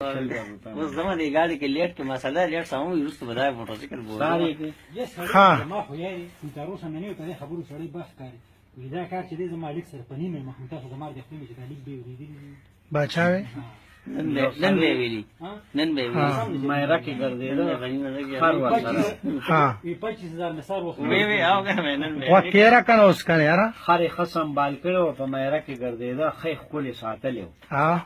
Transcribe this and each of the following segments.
اوس زما دې ګاډي کې لیټ کې مسله لیټ سمو وروسته به دا موټرسایکل بوله ها ما خو یاري تر اوسه مې نه ته خبرو سړی بخ کاری دا کار چې دې زما لیک سره پنی مې مخ تاسو زما د خپل چې لیک به ورېدلی بچاوي نن به ویلي نن به ویلي مې راکې ګرځېده هر وخت ها 25000 مثال وخت وی او کنه نن به وا کېرا کنه اوس کنه یاره خرې خصم بال کړو په مې راکې ګرځېده خې خولې ساتلې ها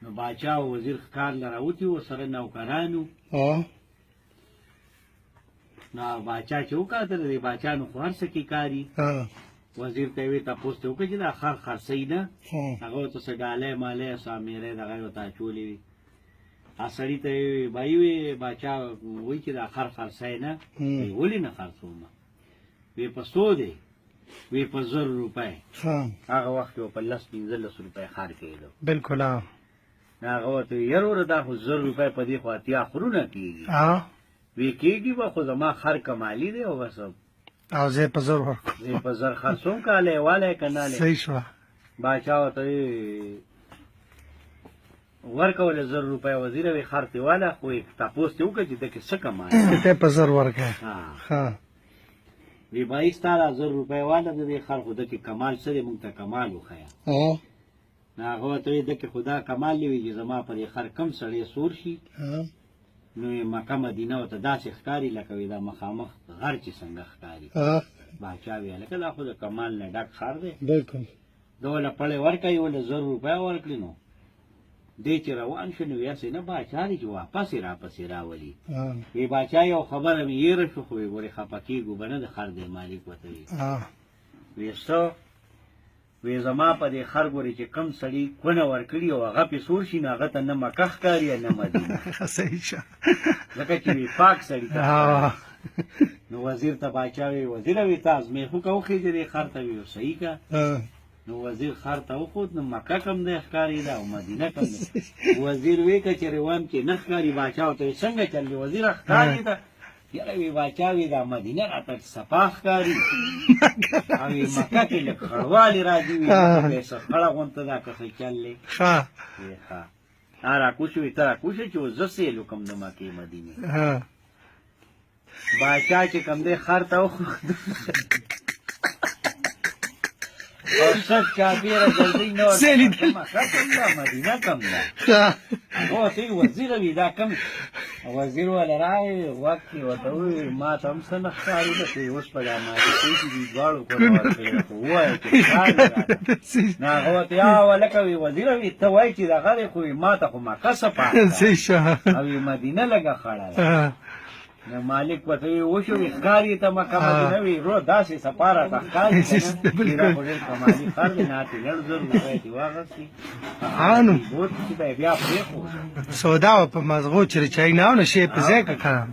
نو باچا او وزیر ښکار لراوتی و سره نوکرانو او نو باچا چې وکړه د باچا نو خو هر څه کې کاری ها وزیر ته وی تاسو ته وکړه چې دا خر خرڅې نه هغه ته څه ډاله مالې سامیره دغه وتا چولې وی اصلي ته بای وی باچا وی چې دا خر خرڅې نه ولې نه خرڅوم وی په سو دی وی په 100 روپے ها هغه وخت په 15 روپے خار کېدو بالکل هغه ته یره دا خو 100 روپے په دې خو اتیا خورونه کیږي ها وی کېږي به خو زما خر کمالی دی او بس او زه په زور ورکو زه په زر خرڅوم کاله والے کناله صحیح شو باچا ته ورکول 100 روپے وزیر وی خرته والا خو تاسو ته وکړي چې دغه څه کمای ته په زور ورکه ها ها وی 22000 روپے والا د خر خو دغه کمال سره مونږ ته کمال وخیا ها هغه ته دغه خدا کمال لوي چې زما پر خر کم سړی سور شي ها نو مکه مدینه او ته داسې ښکاری لکه دا مخامخ غر چې څنګه ښکاری ها باچا وی لکه دا خو د کمال نه ډک خار دی بالکل دوله پړې ورکړي ول 100 روپے ورکړي نو دې چې روان شنو یا سینه باچا دی چې واپس را پسې راولي ها وی باچا یو خبره مې یې رښو خو وړي خپکی ګوبنه د خر دی مالک وته ها وی څو وی زما په دې خر ګوري چې کم سړی کونه ورکړي او هغه په سور شي نه هغه ته نه مکه ښکاری نه مدینه صحیح شو لکه چې وی پاک سړی ته ها نو وزیر ته باچا وی وزیر وی تاسو مې خو کوخې دې خر ته وی صحیح کا نو وزیر خر ته وخت نو مکه کم د ښکاری دا او مدینه کم وزیر وی ک چې روان کې نه ښکاری باچا ته څنګه چل وزیر ښکاری دا یاره وی باچا وی دا مدینه راته صفاح ښکاری او مکه کې له خړوالي راځي وی په سخړه غونته دا که چلې ها ها ara کوشوي تر کوشي چې زسه لکم د مکه مدینه ها باچا چې کم دې خر ته وخت او څک چاپیره جلدی نو سیلی مدینه کم ده ها هو تی وزیر وی دا کم وزیر ولا راي وخت وته ما تم سن ښکاری د اوس په ما کې دي غاړو کوو وای نه هو ته یا ولکه وزیر وی ته وای چې دا غره خو ما ته خو ما کسبه صحیح شو او مدینه لګه خړا نو مالک وته وشو ښکاری ته مکه مدینه وی رو داسې سپاره ته ښکاری دا په ډېر کمالي خر نه ته لړ ضرورت دی واغسي انو بوت چې بیا پرې خو سودا په مزغو چرچای نه نشي په ځای کې کړم